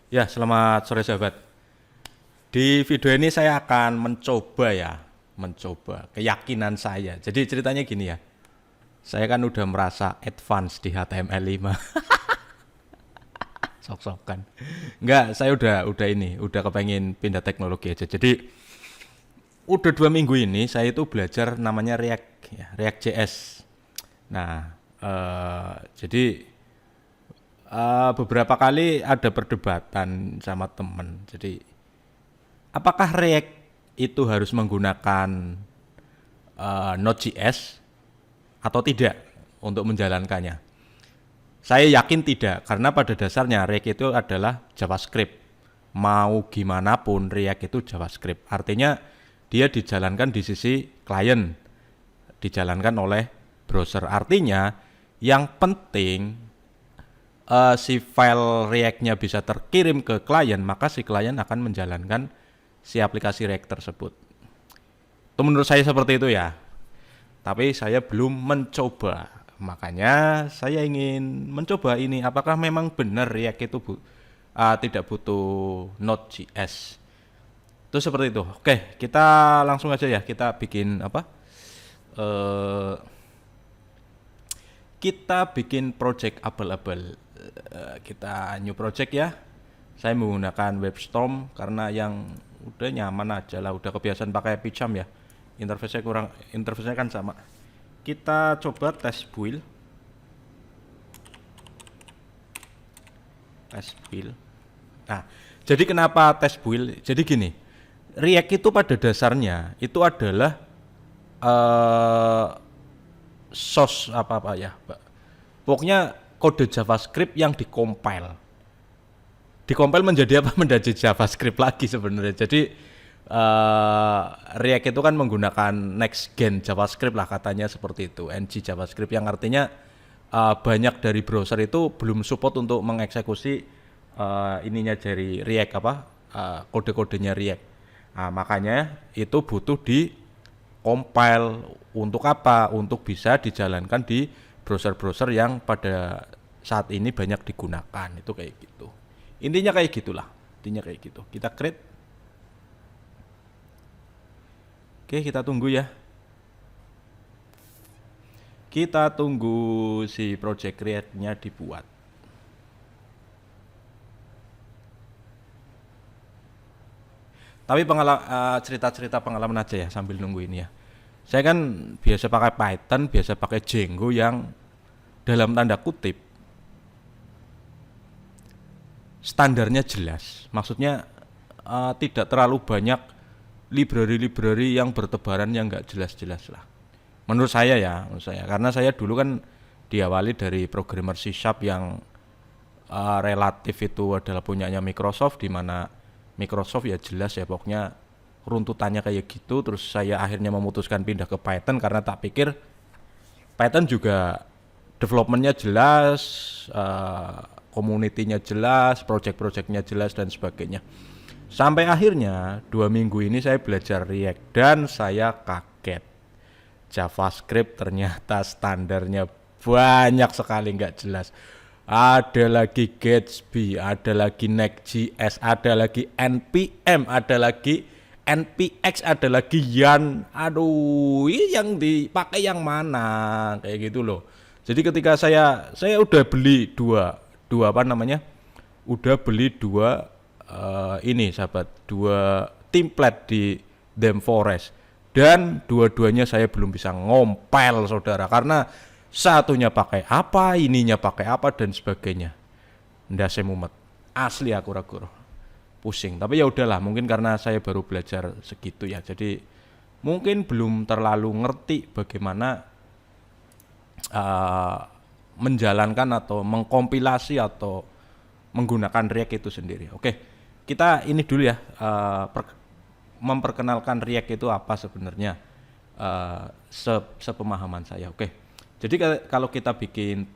Ya, selamat sore sahabat. Di video ini saya akan mencoba keyakinan saya. Jadi ceritanya gini ya, saya kan udah merasa advance di HTML5, sok-sokan. Enggak, saya udah kepengen pindah teknologi aja. Jadi udah 2 minggu ini saya itu belajar namanya React, ya, React.js. Nah, jadi beberapa kali ada perdebatan sama temen. Jadi apakah React itu harus menggunakan Node.js atau tidak untuk menjalankannya? Saya yakin tidak, karena pada dasarnya React itu adalah JavaScript. Mau gimana pun React itu JavaScript. Artinya dia dijalankan di sisi klien, dijalankan oleh browser. Artinya yang penting si file React-nya bisa terkirim ke klien, maka si klien akan menjalankan si aplikasi React tersebut. Itu menurut saya seperti itu ya. Tapi saya belum mencoba. Makanya saya ingin mencoba ini. Apakah memang benar React itu tidak butuh Node.js? Itu seperti itu. Oke, kita langsung aja ya. Kita bikin apa? Eh, kita bikin project abal-abal. Kita new project ya. Saya menggunakan WebStorm karena yang udah nyaman aja lah, udah kebiasaan pakai Pijam ya. Interface-nya kan sama. Kita coba test build. Nah, jadi kenapa test build? Jadi gini, React itu pada dasarnya itu adalah eh apa ya, Mbak. Pokoknya kode JavaScript yang dikompil menjadi apa? Menjadi JavaScript lagi sebenarnya. Jadi React itu kan menggunakan next gen JavaScript lah, katanya seperti itu, ng JavaScript, yang artinya banyak dari browser itu belum support untuk mengeksekusi ininya dari React, apa, kode-kodenya React. Nah, makanya itu butuh di compile. Untuk apa? Untuk bisa dijalankan di browser-browser yang pada saat ini banyak digunakan. Itu kayak gitu. Intinya kayak gitulah. Intinya kayak gitu. Kita create. Oke, kita tunggu ya. Kita tunggu si project create-nya dibuat. Tapi cerita-cerita pengalaman aja ya sambil nunggu ini ya. Saya kan biasa pakai Python, biasa pakai Django yang dalam tanda kutip standarnya jelas. Maksudnya tidak terlalu banyak library-library yang bertebaran yang nggak jelas-jelas lah. Menurut saya ya, menurut saya. Karena saya dulu kan diawali dari programmer C# yang relatif itu adalah punyanya Microsoft, di mana Microsoft ya jelas ya pokoknya runtutannya kayak gitu. Terus saya akhirnya memutuskan pindah ke Python karena tak pikir Python juga developmentnya jelas, community-nya jelas, project-projectnya jelas dan sebagainya. Sampai akhirnya 2 minggu ini saya belajar React dan saya kaget. JavaScript ternyata standarnya banyak sekali nggak jelas. Ada lagi Gatsby, ada lagi Next.js, ada lagi npm, ada lagi npx, ada lagi Yarn. Aduh, ini yang dipakai yang mana? Kayak gitu loh. Jadi ketika saya udah beli dua apa namanya? Udah beli dua ini sahabat, dua template di Them Forest, dan dua-duanya saya belum bisa ngompel saudara, karena satunya pakai apa, ininya pakai apa dan sebagainya. Ndak saya mumet. Asli aku ragu pusing. Tapi ya udahlah, mungkin karena saya baru belajar segitu ya. Jadi mungkin belum terlalu ngerti bagaimana uh, menjalankan atau mengkompilasi atau menggunakan React itu sendiri. Oke, kita ini dulu ya, memperkenalkan React itu apa sebenarnya, sepemahaman saya. Oke, jadi kalau kita bikin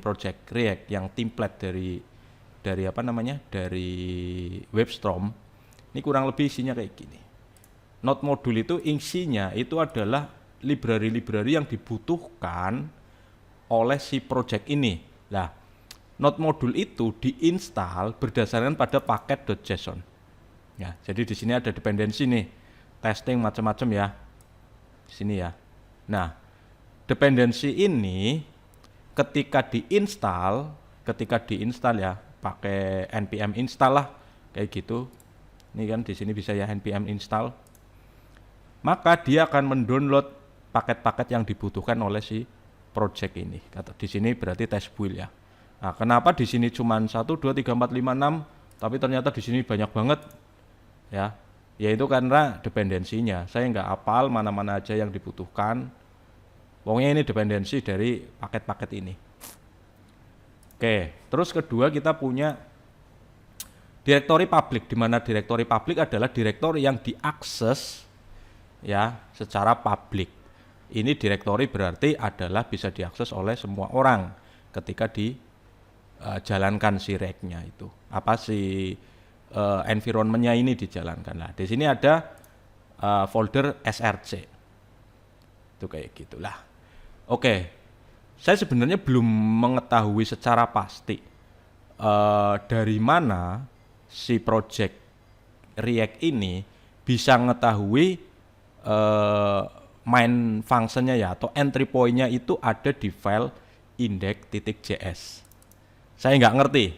project React yang template dari apa namanya, dari WebStorm, ini kurang lebih isinya kayak gini. Node modul itu isinya itu adalah library-library yang dibutuhkan oleh si project ini. Lah, node modul itu diinstal berdasarkan pada paket.json. Ya, jadi di sini ada dependensi nih, testing macam-macam ya. Di sini ya. Nah, dependensi ini ketika diinstal ya, pakai npm install lah kayak gitu. Ini kan di sini bisa ya npm install. Maka dia akan mendownload paket-paket yang dibutuhkan oleh si project ini. Di sini berarti test build ya. Nah, kenapa di sini cuma 1 2 3 4 5 6 tapi ternyata di sini banyak banget ya? Yaitu karena dependensinya. Saya nggak hafal mana-mana aja yang dibutuhkan. Pokoknya ini dependensi dari paket-paket ini. Oke, terus kedua kita punya direktori public, di mana direktori public adalah direktori yang diakses ya secara publik. Ini direktori berarti adalah bisa diakses oleh semua orang ketika dijalankan si reg-nya itu. Apa si environment-nya ini dijalankan. Nah, di sini ada folder src. Itu kayak gitulah. Oke. Saya sebenarnya belum mengetahui secara pasti dari mana si project React ini bisa mengetahui main functionnya ya, atau entry point-nya itu ada di file index.js. Saya nggak ngerti.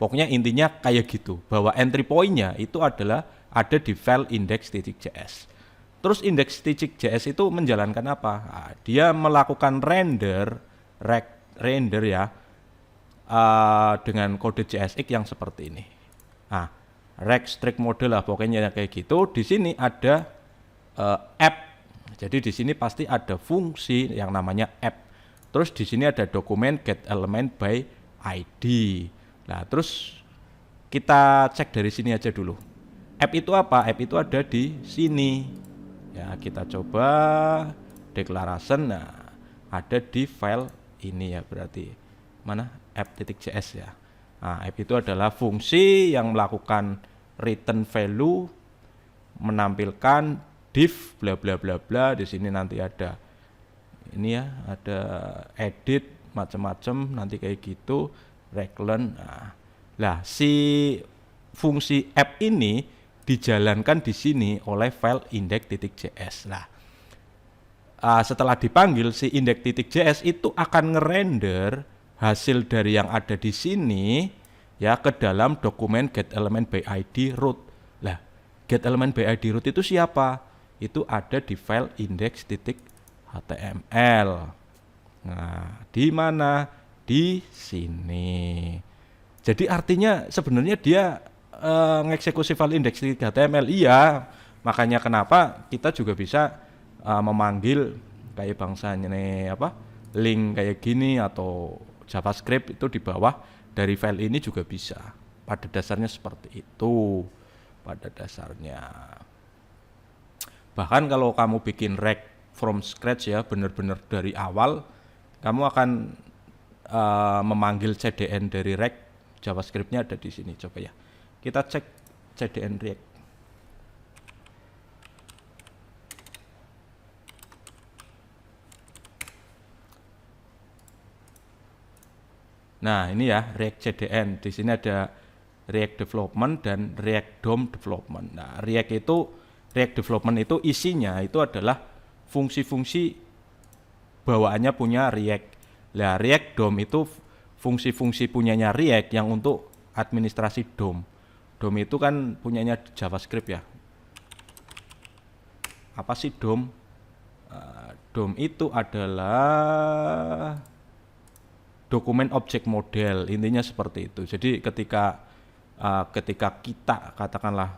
Pokoknya intinya kayak gitu, bahwa entry point-nya itu adalah ada di file index.js. Terus index.js itu menjalankan apa? Nah, dia melakukan render ya dengan kode JSX yang seperti ini. Nah, reg strict model lah pokoknya kayak gitu. Di sini ada app. Jadi di sini pasti ada fungsi yang namanya app. Terus di sini ada dokumen get element by ID. Nah, terus kita cek dari sini aja dulu. App itu apa? App itu ada di sini. Ya, kita coba declaration. Nah, ada di file ini ya berarti. Mana? app.js ya. Nah, app itu adalah fungsi yang melakukan return value, menampilkan div bla bla bla bla. Di sini nanti ada ini ya, ada edit macam-macam nanti kayak gitu, reglen. Nah, si fungsi app ini dijalankan di sini oleh file index.js. Nah, setelah dipanggil si index.js itu akan ngerender hasil dari yang ada di sini ya ke dalam dokumen get element by id root. Lah, get element by id root itu siapa? Itu ada di file index.html. Nah, di mana? Di sini. Jadi artinya sebenarnya dia ngeksekusi file index.html. Iya, makanya kenapa kita juga bisa memanggil kayak bangsanya nih apa? Link kayak gini atau JavaScript itu di bawah dari file ini juga bisa. Pada dasarnya seperti itu. Pada dasarnya. Bahkan kalau kamu bikin reg from scratch ya, benar-benar dari awal, kamu akan memanggil CDN dari reg, JavaScript-nya ada di sini. Coba ya, kita cek CDN React. Nah, ini ya React CDN. Di sini ada React Development dan React DOM Development. Nah, React Development itu isinya itu adalah fungsi-fungsi bawaannya punya React. Nah, React DOM itu fungsi-fungsi punyanya React yang untuk administrasi DOM. DOM itu kan punyanya JavaScript ya. Apa sih DOM? DOM itu adalah dokumen objek model, intinya seperti itu. Jadi ketika kita katakanlah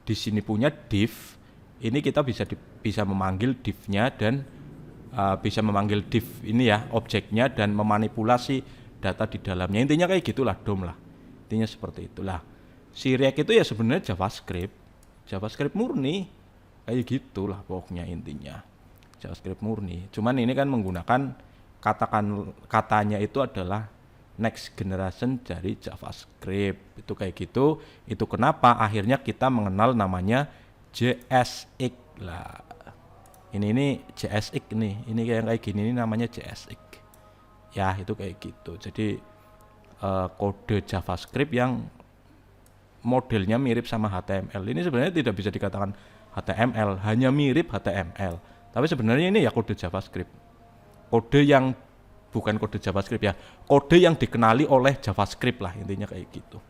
di sini punya div, ini kita bisa memanggil div-nya dan bisa memanggil div ini ya objeknya dan memanipulasi data di dalamnya. Intinya kayak gitulah DOM lah. Intinya seperti itulah. Si React itu ya sebenarnya JavaScript murni kayak gitulah pokoknya intinya. JavaScript murni. Cuman ini kan menggunakan katanya itu adalah next generation dari JavaScript. Itu kayak gitu. Itu kenapa akhirnya kita mengenal namanya JSX lah. Ini JSX nih. Ini kayak gini ini namanya JSX. Ya, itu kayak gitu. Jadi kode JavaScript yang modelnya mirip sama HTML. Ini sebenarnya tidak bisa dikatakan HTML, hanya mirip HTML. Tapi sebenarnya ini ya kode JavaScript. Kode yang bukan kode JavaScript ya, kode yang dikenali oleh JavaScript lah, intinya kayak gitu.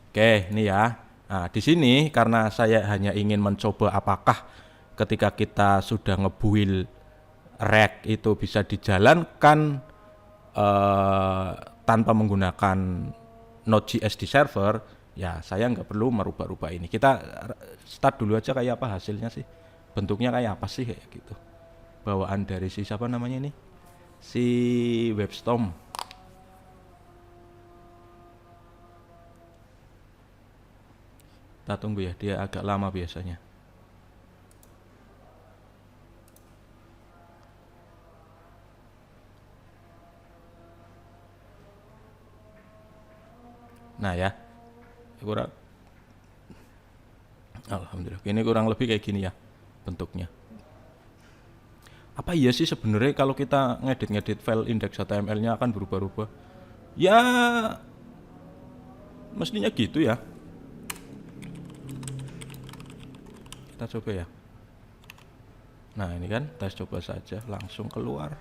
Oke, ini ya. Nah, di sini karena saya hanya ingin mencoba apakah ketika kita sudah ngebuild React itu bisa dijalankan tanpa menggunakan Node.js di server, ya saya nggak perlu merubah-rubah ini. Kita start dulu aja kayak apa hasilnya sih, bentuknya kayak apa sih kayak gitu. Bawaan dari si siapa namanya ini, si WebStorm. Kita tunggu ya, dia agak lama biasanya. Nah ya, kurang, alhamdulillah. Ini kurang lebih kayak gini ya bentuknya. Apa iya sih sebenarnya kalau kita ngedit file index HTML-nya akan berubah-ubah? Ya, mestinya gitu ya. Kita coba ya. Nah ini kan tes coba saja langsung keluar.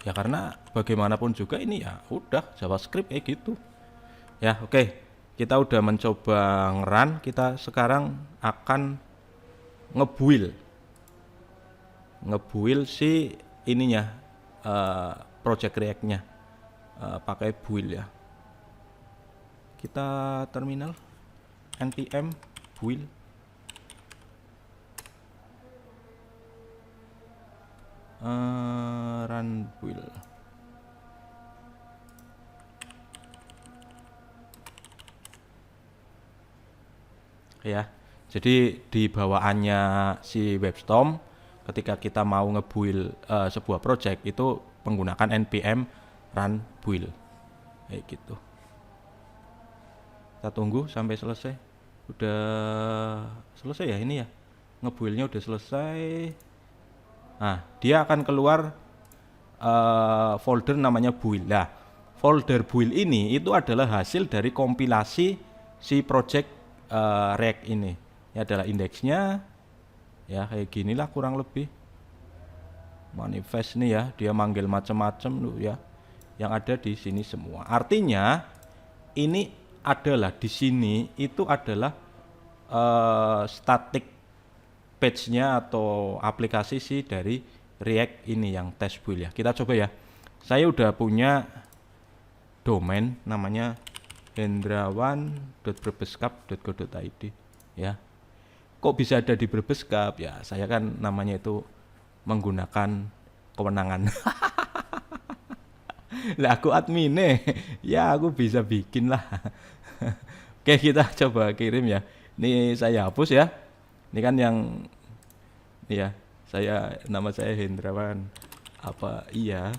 Ya karena bagaimanapun juga ini ya udah JavaScript kayak gitu. Ya oke. Kita udah mencoba ngerun, kita sekarang akan ngebuild si ininya, project React-nya, pakai build ya. Kita terminal npm build, run build. Ya, jadi di bawaannya si WebStorm ketika kita mau ngebuild sebuah project itu menggunakan npm run build kayak gitu. Kita tunggu sampai selesai. Udah selesai ya ini ya, ngebuildnya udah selesai. Nah dia akan keluar folder namanya build. Nah folder build ini itu adalah hasil dari kompilasi si project React ini. Ini adalah indeksnya ya, kayak ginilah kurang lebih manifest nih ya, dia manggil macam-macam loh ya, yang ada di sini semua. Artinya ini adalah di sini itu adalah static page-nya atau aplikasi sih dari React ini yang test build ya. Kita coba ya. Saya udah punya domain namanya hendrawan.brebeskap.go.id ya. Kok bisa ada di Brebeskap? Ya, saya kan namanya itu menggunakan kewenangan. Lah aku admin ya aku bisa bikin lah. Oke, kita coba kirim ya. Ini saya hapus ya. Ini kan yang ini ya, nama saya Hendrawan. Apa iya?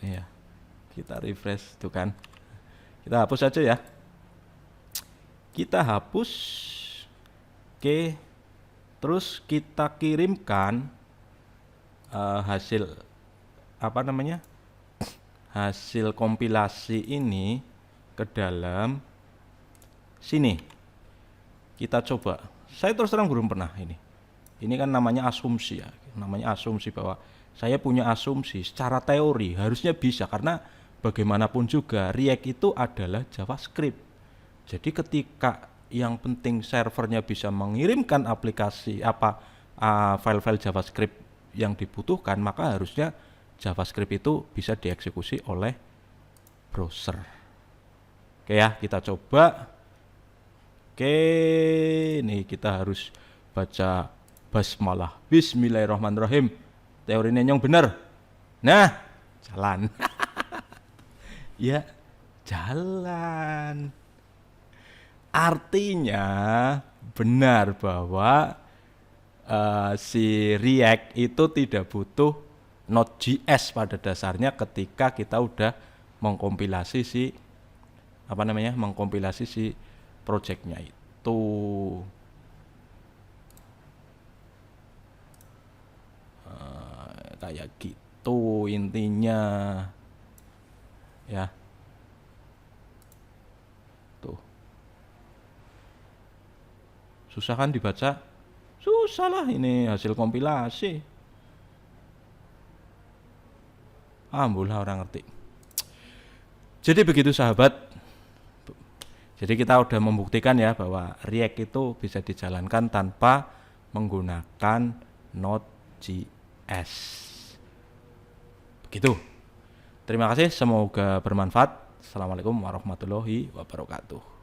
Iya. Kita refresh tuh kan. Kita hapus aja ya. Kita hapus. Oke. Terus kita kirimkan hasil apa namanya? Hasil kompilasi ini ke dalam sini. Kita coba. Saya terus terang belum pernah ini. Ini kan namanya asumsi ya. Namanya asumsi bahwa saya punya asumsi secara teori harusnya bisa karena bagaimanapun juga React itu adalah JavaScript. Jadi ketika yang penting servernya bisa mengirimkan aplikasi file-file JavaScript yang dibutuhkan, maka harusnya JavaScript itu bisa dieksekusi oleh browser. Oke ya, kita coba. Oke, ini kita harus baca basmalah. Bismillahirrahmanirrahim. Teorinya yang benar. Nah, jalan. Ya, jalan. Artinya benar bahwa si React itu tidak butuh Node.js pada dasarnya ketika kita udah mengkompilasi mengkompilasi si projectnya itu. Kayak gitu intinya. ya. Tuh. Susah kan dibaca? Susah lah, ini hasil kompilasi. Ambulah orang ngerti. Jadi begitu sahabat. Jadi kita udah membuktikan ya bahwa React itu bisa dijalankan tanpa menggunakan Node.js. Begitu. Terima kasih, semoga bermanfaat. Assalamualaikum warahmatullahi wabarakatuh.